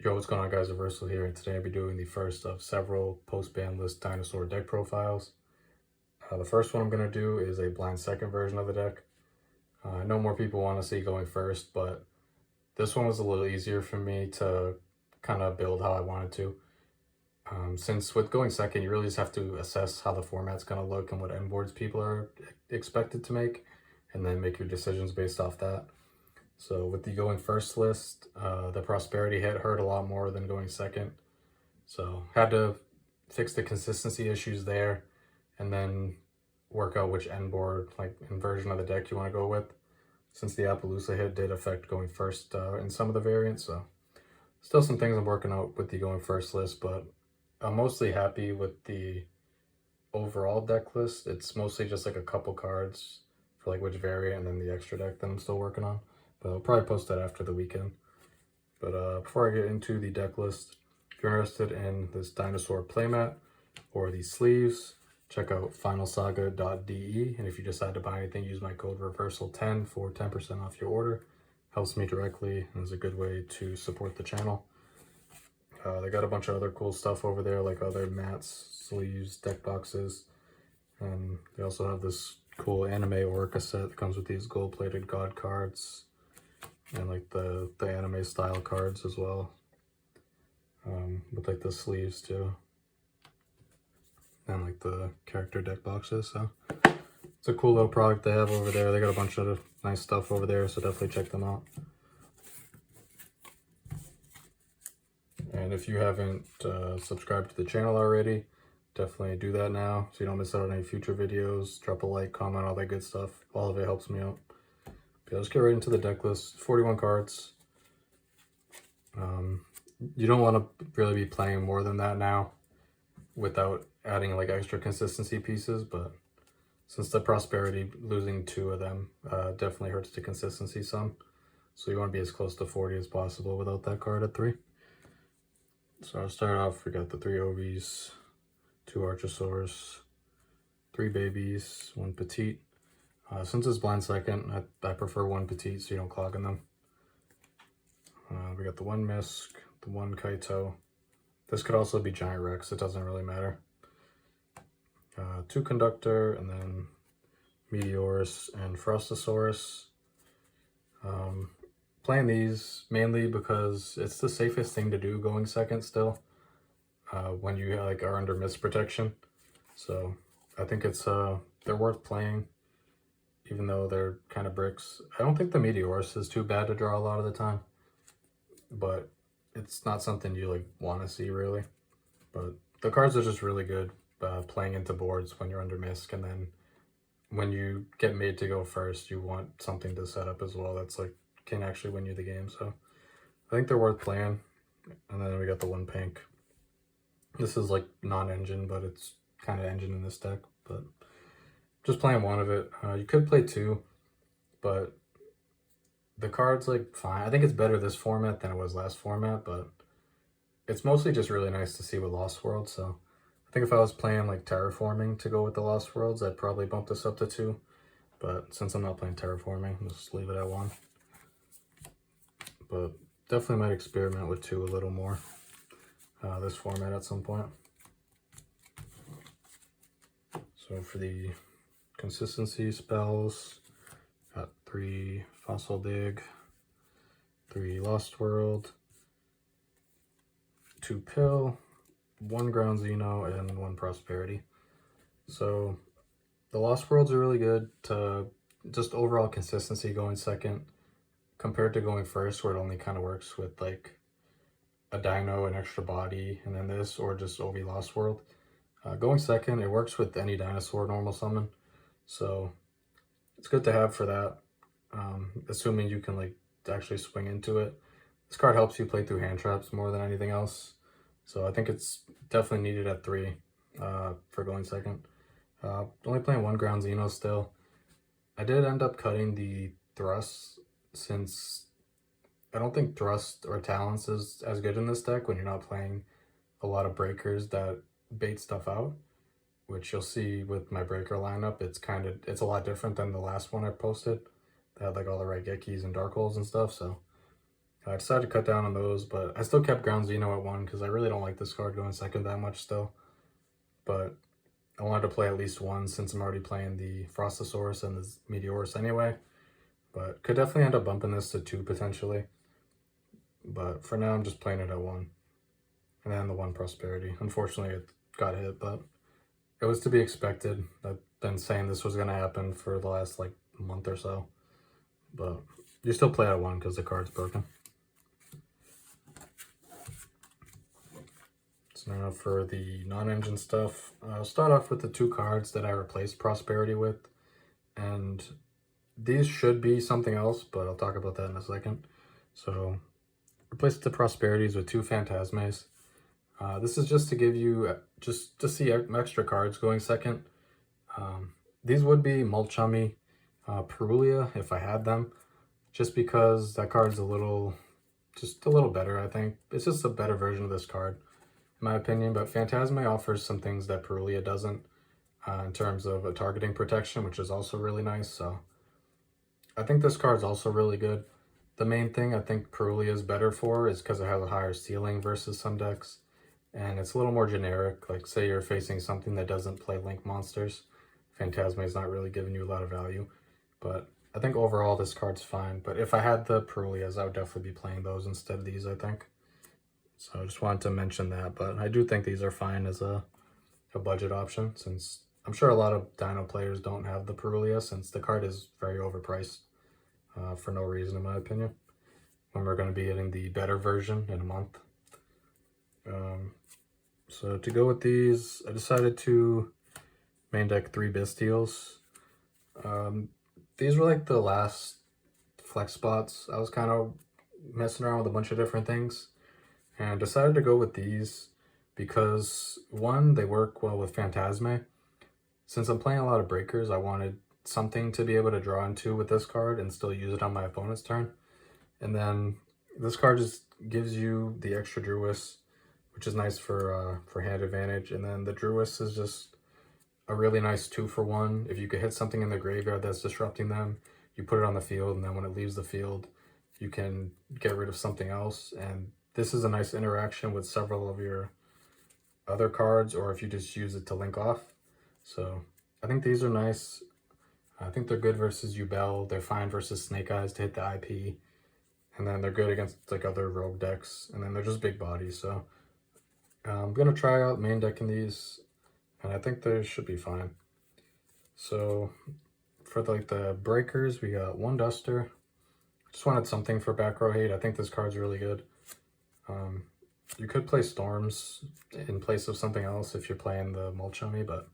Yo, what's going on, guys? Reversal here, and today I'll be doing the first of several post-Banlist Dinosaur deck profiles. The first one I'm going to do is a blind second version of the deck. I know more people want to see going first, but this one was a little easier for me to kind of build how I wanted to. Since with going second, you really just have to assess how the format's going to look and what end boards people are expected to make, and then make your decisions based off that. So with the going first list, the prosperity hit hurt a lot more than going second. So had to fix the consistency issues there, and then work out which end board, like inversion of the deck you want to go with. Since the Appaloosa hit did affect going first in some of the variants, so still some things I'm working out with the going first list, but I'm mostly happy with the overall deck list. It's mostly just like a couple cards for like which variant and then the extra deck that I'm still working on. But I'll probably post that after the weekend. But before I get into the deck list, if you're interested in this Dinosaur playmat or these sleeves, check out finalsaga.de. And if you decide to buy anything, use my code reversal10 for 10% off your order. Helps me directly and is a good way to support the channel. They got a bunch of other cool stuff over there, like other mats, sleeves, deck boxes. And they also have this cool anime Orca set that comes with these gold-plated god cards and like the anime style cards as well, with like the sleeves too, and like the character deck boxes. So it's a cool little product they have over there. They got a bunch of nice stuff over there, so definitely check them out. And if you haven't subscribed to the channel already, definitely do that now so you don't miss out on any future videos. Drop a like, comment, all that good stuff. All of it helps me out. But let's get right into the deck list. 41 cards. You don't want to really be playing more than that now without adding like extra consistency pieces, but since the prosperity, losing 2 of them definitely hurts the consistency some. So you want to be as close to 40 as possible without that card at 3. So I'll start off, we got the 3 Ovies, 2 Archosaurs, 3 babies, 1 petite. Since it's blind second, I prefer 1 petite so you don't clog in them. We got the 1 Misk, the 1 Kaito. This could also be Giant Rex, it doesn't really matter. 2 Conductor, and then Meteorus and Frostosaurus. Playing these mainly because it's the safest thing to do going second still, when you like are under mist protection. So I think it's they're worth playing, even though they're kind of bricks. I don't think the Meteorus is too bad to draw a lot of the time, but it's not something you like want to see really. But the cards are just really good playing into boards when you're under misc, and then when you get made to go first, you want something to set up as well that's like can actually win you the game. So I think they're worth playing. And then we got the 1 pink. This is like non-engine, but it's kind of engine in this deck. But just playing 1 of it. You could play 2, but the card's like fine. I think it's better this format than it was last format, but it's mostly just really nice to see with Lost Worlds. So I think if I was playing like Terraforming to go with the Lost Worlds, I'd probably bump this up to 2. But since I'm not playing Terraforming, I'll just leave it at 1. But definitely might experiment with 2 a little more this format at some point. So for the consistency spells, got 3 Fossil Dig, 3 Lost World, 2 Pill, 1 Ground Xeno, and 1 Prosperity. So the Lost Worlds are really good to just overall consistency going second, compared to going first, where it only kind of works with like a Dino, an extra body, and then this, or just OV Lost World. Going second, it works with any Dinosaur normal summon, so it's good to have for that, assuming you can like actually swing into it. This card helps you play through hand traps more than anything else, so I think it's definitely needed at 3 for going second. Only playing 1 Ground Xeno still. I did end up cutting the Thrust, since I don't think Thrust or Talents is as good in this deck when you're not playing a lot of breakers that bait stuff out, which you'll see with my breaker lineup. It's a lot different than the last one I posted. They had like all the Raigekis and Dark Holes and stuff, so I decided to cut down on those, but I still kept Ground Zeno at 1 because I really don't like this card going second that much still. But I wanted to play at least one since I'm already playing the Frostosaurus and the Meteorus anyway. But could definitely end up bumping this to 2 potentially. But for now, I'm just playing it at 1. And then the 1 Prosperity. Unfortunately, it got hit, but it was to be expected. I've been saying this was going to happen for the last like month or so. But you still play at 1 because the card's broken. So now for the non-engine stuff, I'll start off with the 2 cards that I replaced Prosperity with. And these should be something else, but I'll talk about that in a second. So replace the Prosperities with 2 Phantasmes. This is just to give you, just to see extra cards going second. These would be Mulchummy, Perulia if I had them, just because that card's just a little better, I think. It's just a better version of this card, in my opinion, but Phantasme offers some things that Perulia doesn't in terms of a targeting protection, which is also really nice, so I think this card's also really good. The main thing I think Perulia is better for is because it has a higher ceiling versus some decks, and it's a little more generic. Like, say you're facing something that doesn't play Link monsters, Phantasme is not really giving you a lot of value, but I think overall this card's fine. But if I had the Perulias, I would definitely be playing those instead of these, I think. So I just wanted to mention that, but I do think these are fine as a budget option, since I'm sure a lot of Dino players don't have the Perulia, since the card is very overpriced for no reason, in my opinion, when we're going to be getting the better version in a month. So to go with these, I decided to main deck 3 Bystials. These were like the last flex spots. I was kind of messing around with a bunch of different things, and decided to go with these because, one, they work well with Phantasme. Since I'm playing a lot of breakers, I wanted something to be able to draw into with this card and still use it on my opponent's turn. And then this card just gives you the extra Druis, which is nice for hand advantage. And then the Druis is just a really nice 2-for-1. If you could hit something in the graveyard that's disrupting them, you put it on the field, and then when it leaves the field, you can get rid of something else. And this is a nice interaction with several of your other cards, or if you just use it to link off. So I think these are nice. I think they're good versus Yubel. They're fine versus Snake Eyes to hit the IP. And then they're good against like other rogue decks. And then they're just big bodies. So I'm going to try out main decking these, and I think they should be fine. So for the breakers, we got 1 Duster. Just wanted something for back row hate. I think this card's really good. You could play Storms in place of something else if you're playing the Mulchummy, but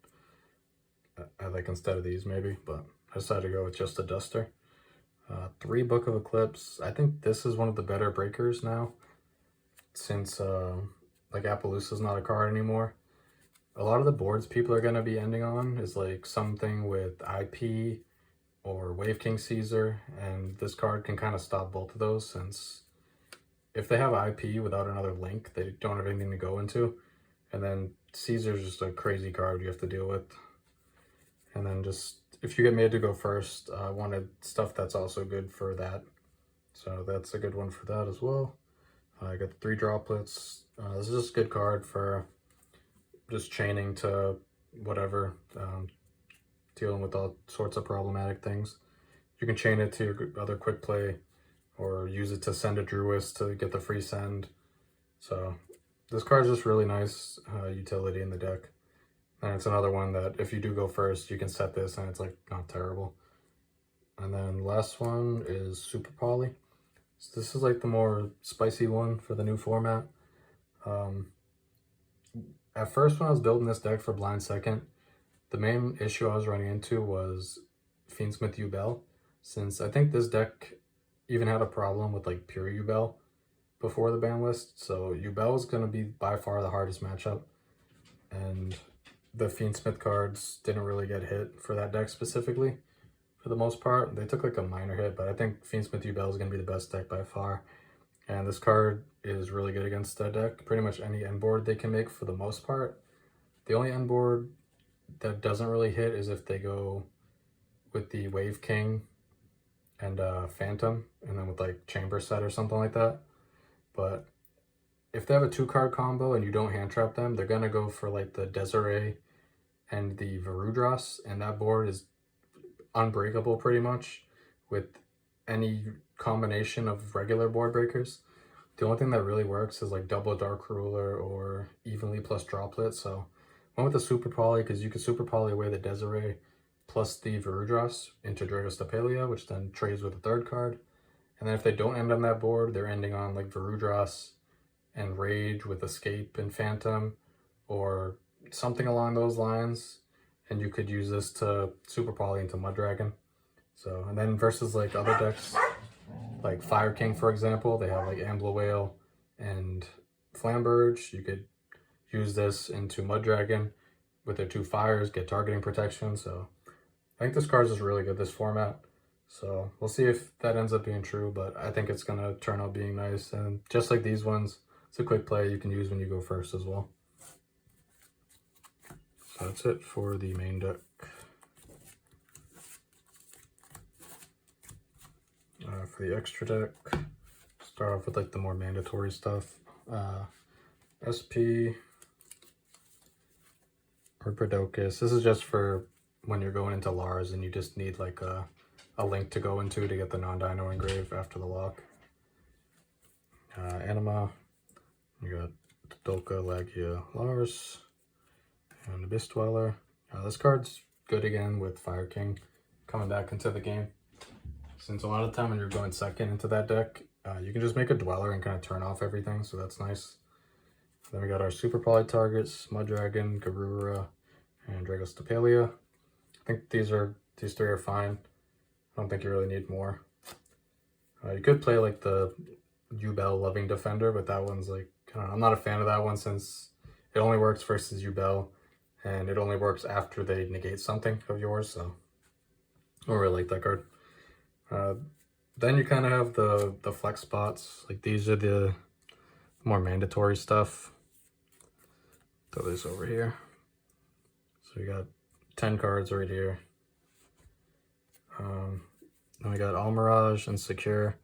I like instead of these maybe, but I decided to go with just a Duster. 3 Book of Eclipse. I think this is one of the better breakers now, since like Appaloosa's not a card anymore. A lot of the boards people are going to be ending on is like something with IP or Wave King Caesar, and this card can kind of stop both of those, since if they have IP without another link, they don't have anything to go into. And then Caesar's just a crazy card you have to deal with. And then just, if you get made to go first, I wanted stuff that's also good for that. So that's a good one for that as well. I got the 3 Droplets. This is just a good card for just chaining to whatever, dealing with all sorts of problematic things. You can chain it to your other quick play, or use it to send a Druis to get the free send. So this card's just really nice utility in the deck. And it's another one that if you do go first, you can set this and it's like not terrible. And then last one is Super Poly. So this is like the more spicy one for the new format. At first when I was building this deck for Blind Second, the main issue I was running into was Fiendsmith Yubel, since I think this deck even had a problem with like pure Yubel before the ban list. So Yubel is going to be by far the hardest matchup, and the Fiendsmith cards didn't really get hit for that deck specifically. For the most part, they took like a minor hit, but I think Fiendsmith Yubel is going to be the best deck by far. And this card is really good against that deck. Pretty much any end board they can make for the most part. The only end board that doesn't really hit is if they go with the Wave King and Phantom, and then with like Chamber Set or something like that. but if they have a 2-card combo and you don't hand trap them, they're gonna go for like the Desiree and the Varudras, and that board is unbreakable pretty much with any combination of regular board breakers. The only thing that really works is like double Dark Ruler or evenly plus Droplet. So went with the Super Poly because you can Super Poly away the Desiree plus the Varudras into Dragostapelia, which then trades with a 3rd card. And then if they don't end on that board, they're ending on like Varudras and Rage with Escape and Phantom or something along those lines. And you could use this to Super Poly into Mud Dragon. So, and then versus like other decks, like Fire King, for example, they have like Ambler Whale and Flamberge. You could use this into Mud Dragon with their 2 fires, get targeting protection. So I think this card is really good this format. So we'll see if that ends up being true, but I think it's gonna turn out being nice. And just like these ones, it's a quick play you can use when you go first as well. So that's it for the main deck. For the extra deck, start off with like the more mandatory stuff. SP, Ripidocus. This is just for when you're going into Lars and you just need like a link to go into to get the non-dino engrave after the lock. Anima, you got Dolka, Lagia, Lars, and Abyss Dweller. This card's good again with Fire King coming back into the game. Since a lot of the time when you're going second into that deck, you can just make a Dweller and kind of turn off everything, so that's nice. Then we got our Super Poly targets, Mud Dragon, Garura, and Dragostapelia. I think these 3 are fine. I don't think you really need more. You could play like the Yubel Loving Defender, but that one's like, I'm not a fan of that one since it only works versus Yubel, and it only works after they negate something of yours, so I don't really like that card. Then you kind of have the flex spots. Like these are the more mandatory stuff. Throw this over here. So we got 10 cards right here. Then we got Almirage and Secure.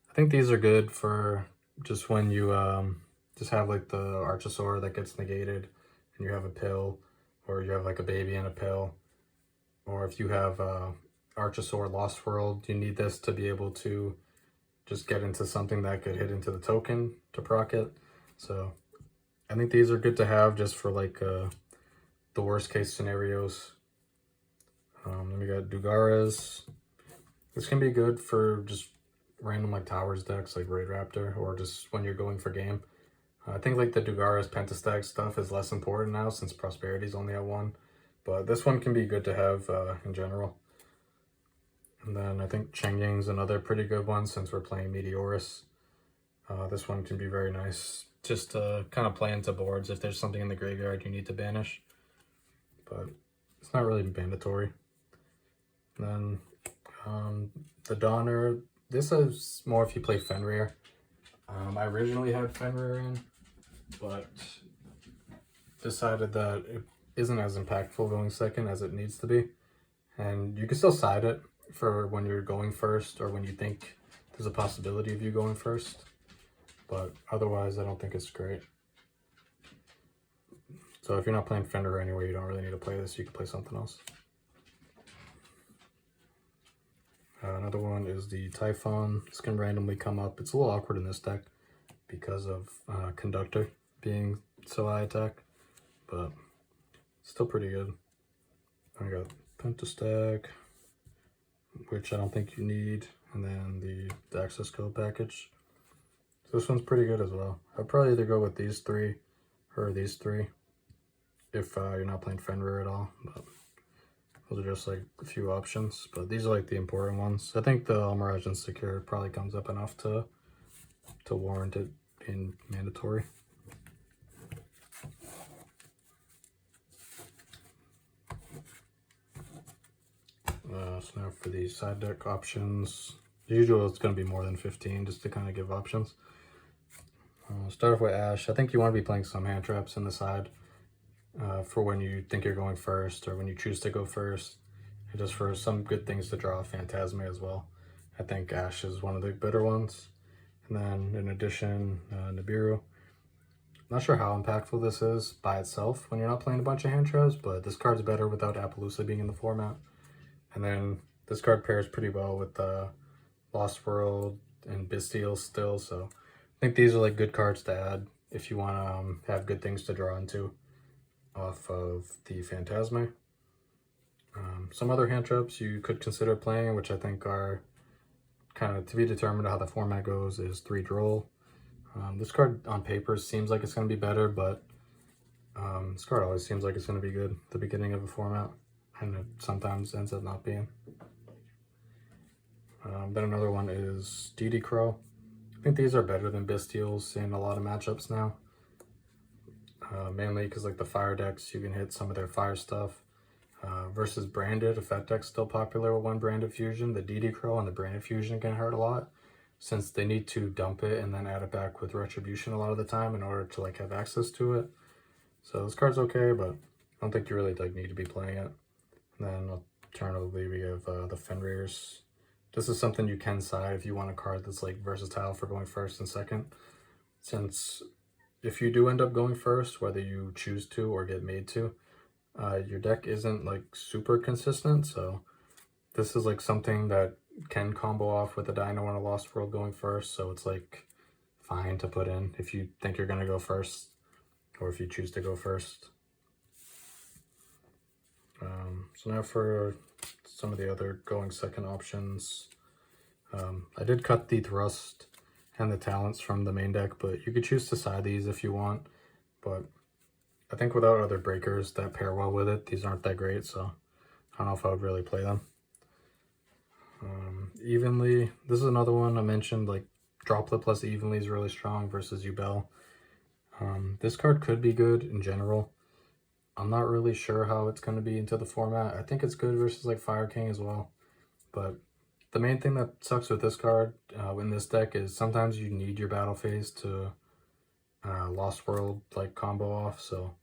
I think these are good for just when you just have like the Archosaur that gets negated and you have a pill, or you have like a baby and a pill, or if you have Archosaur Lost World, you need this to be able to just get into something that could hit into the token to proc it. So I think these are good to have just for like the worst case scenarios. Then we got Dugares. This can be good for just random like Towers decks like Raid Raptor, or just when you're going for game. I think like the Dugares Pentastag stuff is less important now since Prosperity's only at 1, but this one can be good to have in general. And then I think Chengying's another pretty good one since we're playing Meteorus. This one can be very nice just to kind of play into boards if there's something in the graveyard you need to banish, but it's not really mandatory. And then the Donner, this is more if you play Fenrir. I originally had Fenrir in, but decided that it isn't as impactful going second as it needs to be. And you can still side it for when you're going first or when you think there's a possibility of you going first. But otherwise, I don't think it's great. So if you're not playing Fenrir anyway, you don't really need to play this. You can play something else. Another one is the Typhon. This can randomly come up. It's a little awkward in this deck because of Conductor being so high attack, but still pretty good. I got Pentastag, which I don't think you need, and then the Access Code package. So this one's pretty good as well. I'd probably either go with these 3 or these 3 if you're not playing Fenrir at all, but those are just like a few options, but these are like the important ones. I think the Almirage and Secure probably comes up enough to warrant it being mandatory. So now for the side deck options, usually it's going to be more than 15 just to kind of give options. Start off with Ash. I think you want to be playing some hand traps in the side for when you think you're going first or when you choose to go first, and just for some good things to draw Phantasma as well. I think Ash is one of the better ones. And then in addition, Nibiru. Not sure how impactful this is by itself when you're not playing a bunch of hand traps, but this card's better without Appaloosa being in the format. And then this card pairs pretty well with Lost World and Bestial still, so I think these are like good cards to add if you want to have good things to draw into off of the Phantasme. Some other hand traps you could consider playing, which I think are kind of to be determined how the format goes, is 3 Droll. This card on paper seems like it's going to be better, but this card always seems like it's going to be good at the beginning of a format, and it sometimes ends up not being. Then another one is DD Crow. I think these are better than Bestials in a lot of matchups now. Mainly because like the fire decks, you can hit some of their fire stuff. Versus Branded, if that deck's still popular with 1 Branded Fusion, the DD Crow and the Branded Fusion can hurt a lot, since they need to dump it and then add it back with Retribution a lot of the time in order to like have access to it. So this card's okay, but I don't think you really like need to be playing it. And then alternatively, we have the Fenrir's. This is something you can side if you want a card that's like versatile for going first and second, since if you do end up going first, whether you choose to or get made to, your deck isn't like super consistent. So this is like something that can combo off with a Dino and a Lost World going first, so it's like fine to put in if you think you're going to go first or if you choose to go first. So now for some of the other going second options. I did cut the Thrust and the Talents from the main deck, but you could choose to side these if you want. But I think without other breakers that pair well with it, these aren't that great, so I don't know if I would really play them. Evenly, this is another one I mentioned, like Droplet plus Evenly is really strong versus Yubel. This card could be good in general. I'm not really sure how it's going to be into the format. I think it's good versus like Fire King as well. But the main thing that sucks with this card in this deck is sometimes you need your battle phase to Lost World like combo off. So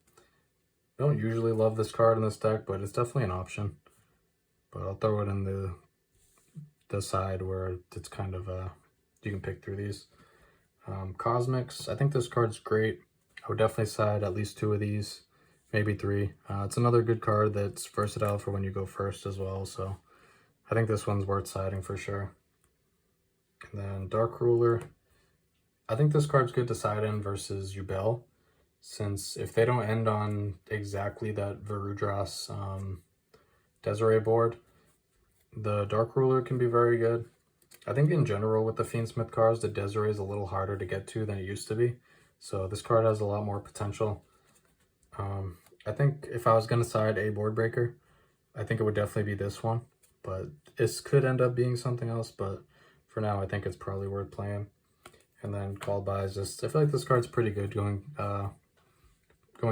I don't usually love this card in this deck, but it's definitely an option. But I'll throw it in the side where it's kind of you can pick through these. Cosmics, I think this card's great. I would definitely side at least 2 of these, maybe 3. It's another good card that's versatile for when you go first as well, so I think this one's worth siding for sure. And then Dark Ruler, I think this card's good to side in versus Yubel, since if they don't end on exactly that Varudras Desiree board, the Dark Ruler can be very good. I think in general with the Fiendsmith cards, the Desiree is a little harder to get to than it used to be. So this card has a lot more potential. I think if I was going to side a board breaker, I think it would definitely be this one. But this could end up being something else, but for now I think it's probably worth playing. And then Called By is just, I feel like this card's pretty good going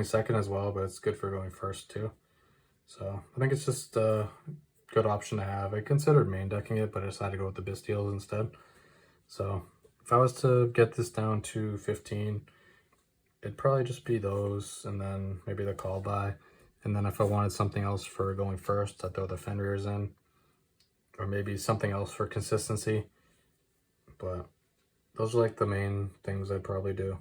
second as well, but it's good for going first too. So I think it's just good option to have. I considered main decking it, but I decided to go with the Bestials instead. So if I was to get this down to 15, it'd probably just be those, and then maybe the Call By. And then if I wanted something else for going first, I'd throw the Fenrir's in, or maybe something else for consistency. But those are like the main things I'd probably do.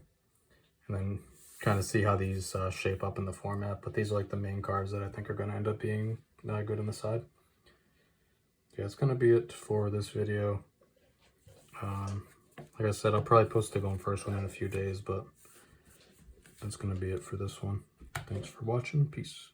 And then kind of see how these shape up in the format. But these are like the main cards that I think are going to end up being good on the side. Yeah, that's going to be it for this video. Like I said, I'll probably post the going first one in a few days, but that's going to be it for this one. Thanks for watching. Peace.